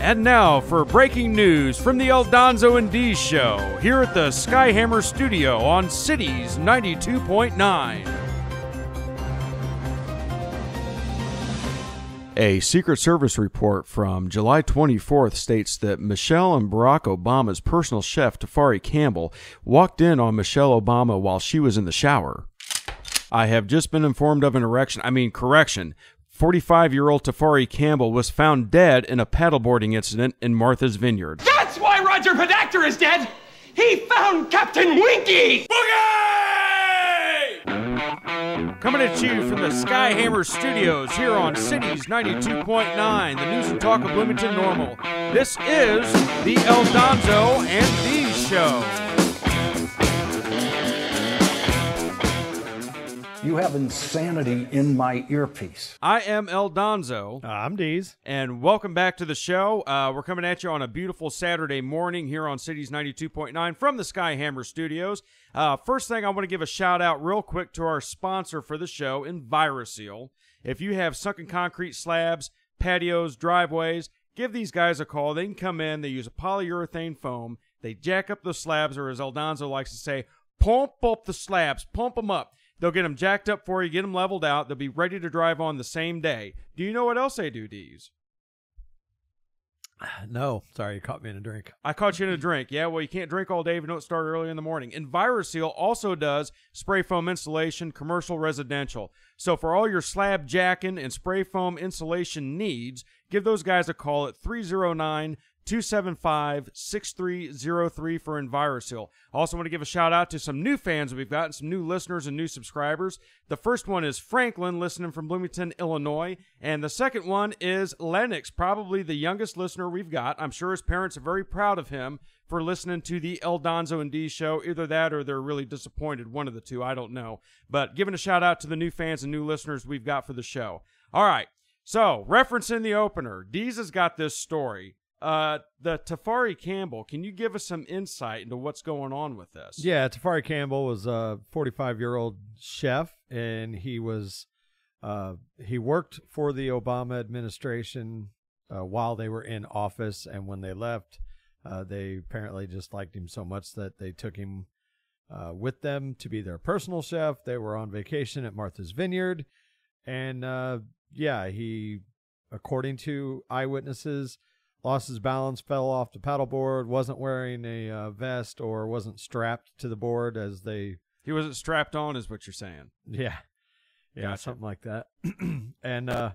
And now for breaking news from the Aldonzo and Dee Show, here at the Skyhammer Studio on Cities 92.9. A Secret Service report from July 24th states that Michelle and Barack Obama's personal chef, Tafari Campbell, walked in on Michelle Obama while she was in the shower. I have just been informed of an correction. 45-year-old Tafari Campbell was found dead in a paddleboarding incident in Martha's Vineyard. That's why Roger Podacter is dead! He found Captain Winky! Boogie! Coming at you from the Skyhammer Studios here on Cities 92.9, the news and talk of Bloomington Normal. This is the Aldonzo and Dee Show. You have insanity in my earpiece. I am Aldonzo. I'm Deez. And welcome back to the show. We're coming at you on a beautiful Saturday morning here on Cities 92.9 from the Skyhammer Studios. First thing, I want to give a shout out real quick to our sponsor for the show, Enviroseal. If you have sunken concrete slabs, patios, driveways, give these guys a call. They can come in. They use a polyurethane foam. They jack up the slabs, or as Aldonzo likes to say, pump up the slabs, pump them up. They'll get them jacked up for you, get them leveled out. They'll be ready to drive on the same day. Do you know what else they do, Deez? No. Sorry, you caught me in a drink. I caught you in a drink. Yeah, well, you can't drink all day if you don't start early in the morning. Enviroseal also does spray foam insulation, commercial, residential. So for all your slab jacking and spray foam insulation needs, give those guys a call at 309-275-6303 for Enviroseal. I also want to give a shout out to some new fans we've gotten, some new listeners and new subscribers. The first one is Franklin, listening from Bloomington, Illinois. And the second one is Lennox, probably the youngest listener we've got. I'm sure his parents are very proud of him for listening to the Aldonzo and Dee Show. Either that or they're really disappointed, one of the two, I don't know. But giving a shout out to the new fans and new listeners we've got for the show. All right, so referencing the opener, Deez has got this story. The Tafari Campbell, can you give us some insight into what's going on with this? Yeah, Tafari Campbell was a 45-year-old chef, and he was he worked for the Obama administration while they were in office, and when they left, they apparently just liked him so much that they took him with them to be their personal chef. They were on vacation at Martha's Vineyard, and he, according to eyewitnesses, lost his balance, fell off the paddleboard, wasn't wearing a vest, or wasn't strapped to the board as they... He wasn't strapped on, is what you're saying. Yeah. Yeah, Gotcha. Something like that. And,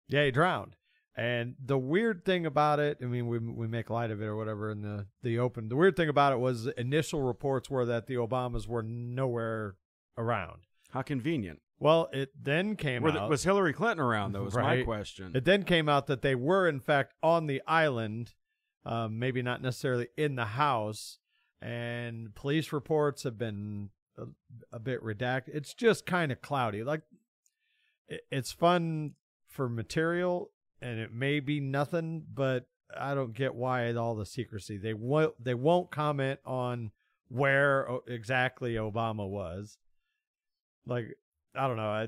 he drowned. And the weird thing about it, I mean, we make light of it or whatever in the open. The weird thing about it was initial reports were that the Obamas were nowhere around. How convenient. Well, it then came out... Was Hillary Clinton around, though, is my question. It then came out that they were, in fact, on the island, maybe not necessarily in the house, and police reports have been a bit redacted. It's just kind of cloudy. Like, it's fun for material, and it may be nothing, but I don't get why all the secrecy. They won't comment on where exactly Obama was. Like... I don't know.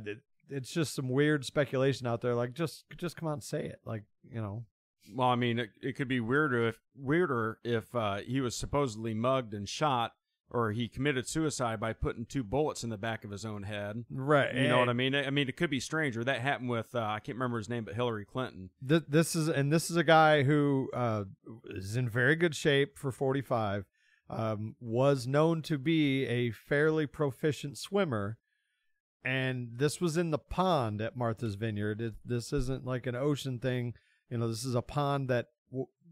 It's just some weird speculation out there. Like, just come out and say it. Like, you know. Well, I mean, it could be weirder if he was supposedly mugged and shot, or he committed suicide by putting 2 bullets in the back of his own head. Right. You know what I mean? I mean, it could be stranger. That happened with I can't remember his name, but Hillary Clinton. This is a guy who is in very good shape for 45. Was known to be a fairly proficient swimmer. And this was in the pond at Martha's Vineyard. This isn't like an ocean thing. You know, this is a pond that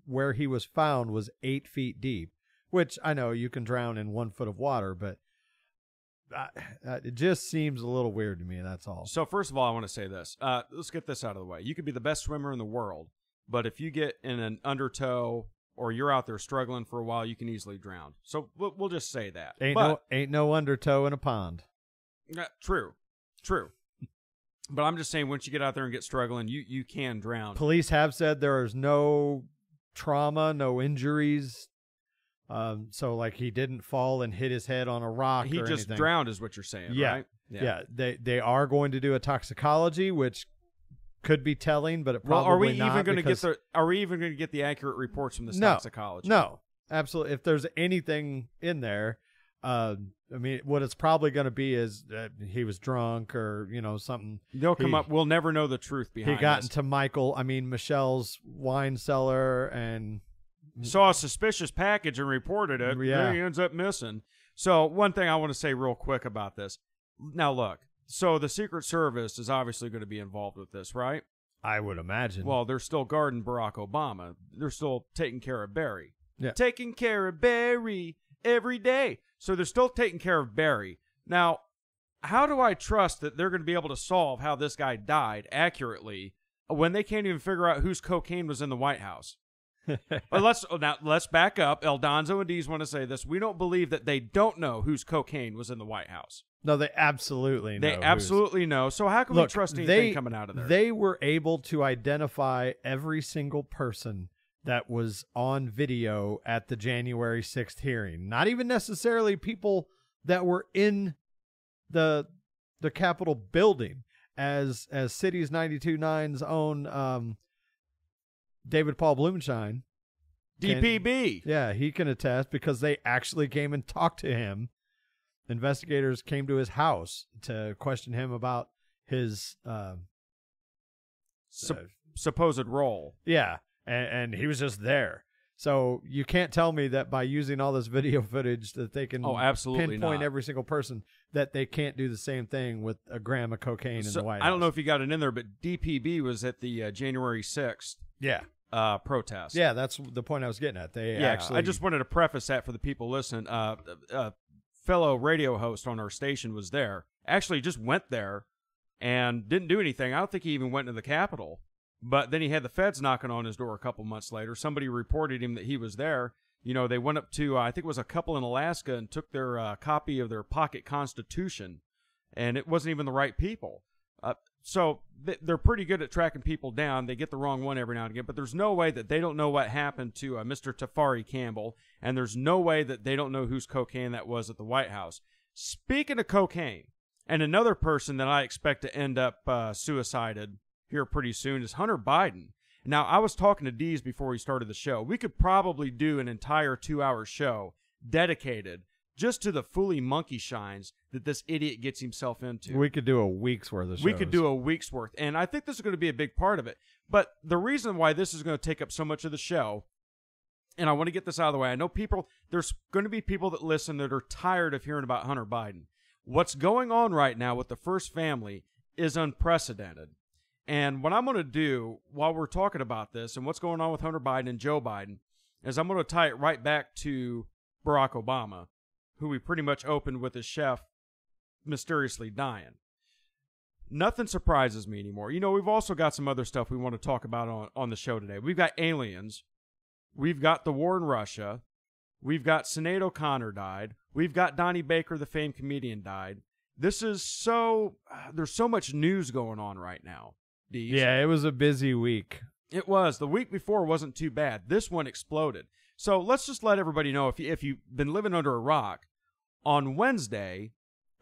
where he was found was 8 feet deep, which I know you can drown in 1 foot of water, but it just seems a little weird to me. That's all. So first of all, I want to say this. Let's get this out of the way. You could be the best swimmer in the world, but if you get in an undertow or you're out there struggling for a while, you can easily drown. So we'll just say that. Ain't no undertow in a pond. True. But I'm just saying, once you get out there and get struggling, you can drown. Police have said there is no trauma, no injuries. So, like, he didn't fall and hit his head on a rock He or just anything. drowned is what you're saying, right? Yeah. They are going to do a toxicology, which could be telling, but it Well, probably are we not. even going to get because- Are we even going to get the accurate reports from this No, toxicology? No, absolutely. If there's anything in there, I mean, what it's probably going to be is that he was drunk or something. They'll come up. We'll never know the truth behind. He got this. into Michelle's wine cellar and saw a suspicious package and reported it. Yeah. Then he ends up missing. So one thing I want to say real quick about this. Now look, so the Secret Service is obviously going to be involved with this, right? I would imagine. Well, they're still guarding Barack Obama. They're still taking care of Barry. Yeah. Taking care of Barry every day. So they're still taking care of Barry. Now, how do I trust that they're going to be able to solve how this guy died accurately when they can't even figure out whose cocaine was in the White House? Let's back up. Eldonzo and Dees want to say this. We don't believe that they don't know whose cocaine was in the White House. No, they absolutely know. They absolutely know. So how can we trust anything coming out of there? They were able to identify every single person that was on video at the January 6th hearing. Not even necessarily people that were in the Capitol building, as Cities 92.9's own David Paul Blumenshine. DPB. Yeah, he can attest because they actually came and talked to him. Investigators came to his house to question him about his supposed role. Yeah, and he was just there. So you can't tell me that by using all this video footage that they can absolutely pinpoint not. every single person, that they can't do the same thing with a gram of cocaine in the White House. I don't know if you got it in there, but DPB was at the January 6th protest. Yeah, that's the point I was getting at. I just wanted to preface that for the people listening. Fellow radio host on our station was there. Actually just went there and didn't do anything. I don't think he even went to the Capitol. But then he had the feds knocking on his door a couple months later. Somebody reported him that he was there. They went up to, I think it was a couple in Alaska, and took their copy of their pocket constitution. And it wasn't even the right people. So they're pretty good at tracking people down. They get the wrong one every now and again. But there's no way that they don't know what happened to Mr. Tafari Campbell. And there's no way that they don't know whose cocaine that was at the White House. Speaking of cocaine, and another person that I expect to end up suicided here pretty soon is Hunter Biden. Now, I was talking to Dees before we started the show. We could probably do an entire 2-hour show dedicated just to the fully monkey shines that this idiot gets himself into. We could do a week's worth of shows. We could do a week's worth, and I think this is going to be a big part of it. But the reason why this is going to take up so much of the show, and I want to get this out of the way, I know there's going to be people that listen that are tired of hearing about Hunter Biden. What's going on right now with the First Family is unprecedented. And what I'm going to do while we're talking about this and what's going on with Hunter Biden and Joe Biden is I'm going to tie it right back to Barack Obama, who we pretty much opened with his chef mysteriously dying. Nothing surprises me anymore. We've also got some other stuff we want to talk about on the show today. We've got aliens. We've got the war in Russia. We've got Sinead O'Connor died. We've got Donnie Baker, the famed comedian, died. This is there's so much news going on right now. Dees. Yeah, it was a busy week. It was. The week before wasn't too bad. This one exploded. So let's just let everybody know, if you've been living under a rock, on Wednesday,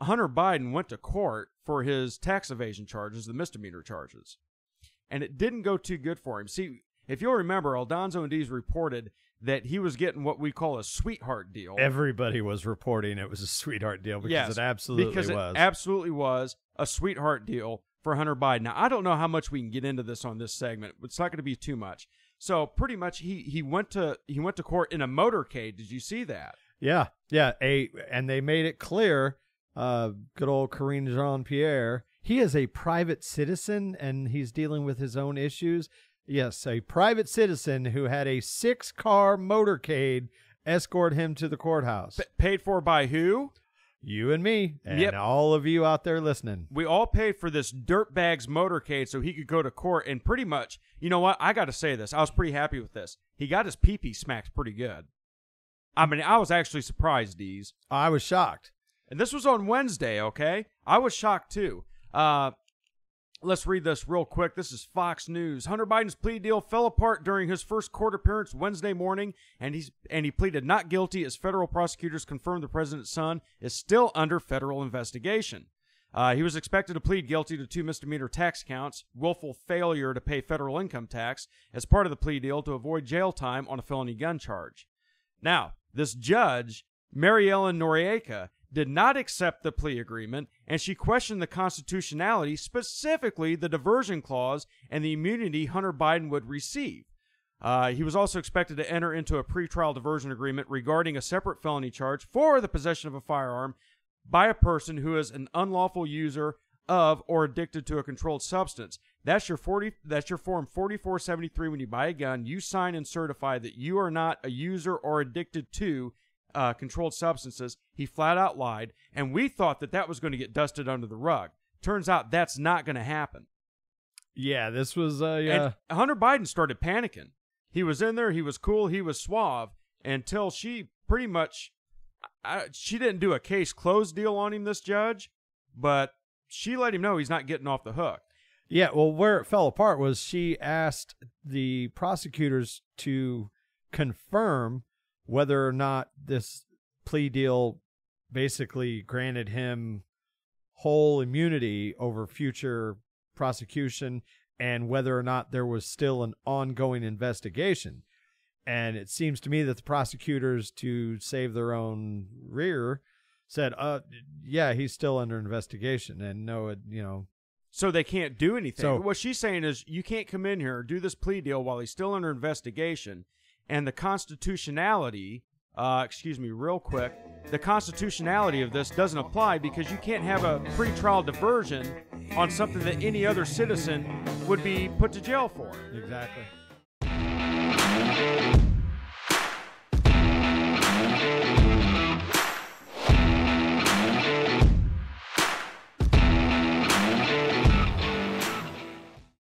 Hunter Biden went to court for his tax evasion charges, the misdemeanor charges. And it didn't go too good for him. See, if you'll remember, Eldonzo and Dees reported that he was getting what we call a sweetheart deal. Everybody was reporting it was a sweetheart deal because it absolutely was. It absolutely was a sweetheart deal for Hunter Biden. Now, I don't know how much we can get into this on this segment. It's not going to be too much. So pretty much he went to court in a motorcade. Did you see that? Yeah. And they made it clear, good old Karine Jean-Pierre, he is a private citizen and he's dealing with his own issues. Yes, a private citizen who had a 6-car motorcade escort him to the courthouse. Paid for by who? You and me, and all of you out there listening. We all paid for this dirtbag's motorcade so he could go to court, and pretty much, you know what? I got to say this. I was pretty happy with this. He got his pee-pee smacked pretty good. I mean, I was actually surprised, Dees. I was shocked. And this was on Wednesday, okay? I was shocked, too. Let's read this real quick. This is Fox News. Hunter Biden's plea deal fell apart during his first court appearance Wednesday morning, and he pleaded not guilty as federal prosecutors confirmed the president's son is still under federal investigation. He was expected to plead guilty to 2 misdemeanor tax counts, willful failure to pay federal income tax, as part of the plea deal to avoid jail time on a felony gun charge. Now, this judge, Mary Ellen Noriega, did not accept the plea agreement, and she questioned the constitutionality, specifically the diversion clause and the immunity Hunter Biden would receive. He was also expected to enter into a pretrial diversion agreement regarding a separate felony charge for the possession of a firearm by a person who is an unlawful user of or addicted to a controlled substance. That's your form 4473. When you buy a gun, you sign and certify that you are not a user or addicted to controlled substances. He flat out lied, and we thought that was going to get dusted under the rug. Turns out that's not going to happen. Yeah, this was And Hunter Biden started panicking. He was in there, he was cool, he was suave, until she pretty much, she didn't do a case closed deal on him, this judge, but she let him know he's not getting off the hook. Yeah, well, where it fell apart was she asked the prosecutors to confirm whether or not this plea deal basically granted him whole immunity over future prosecution and whether or not there was still an ongoing investigation. And it seems to me that the prosecutors, to save their own rear, said, yeah, he's still under investigation. And no, So they can't do anything. So, what she's saying is you can't come in here, do this plea deal while he's still under investigation, and the constitutionality, real quick, the constitutionality of this doesn't apply because you can't have a pretrial diversion on something that any other citizen would be put to jail for. Exactly.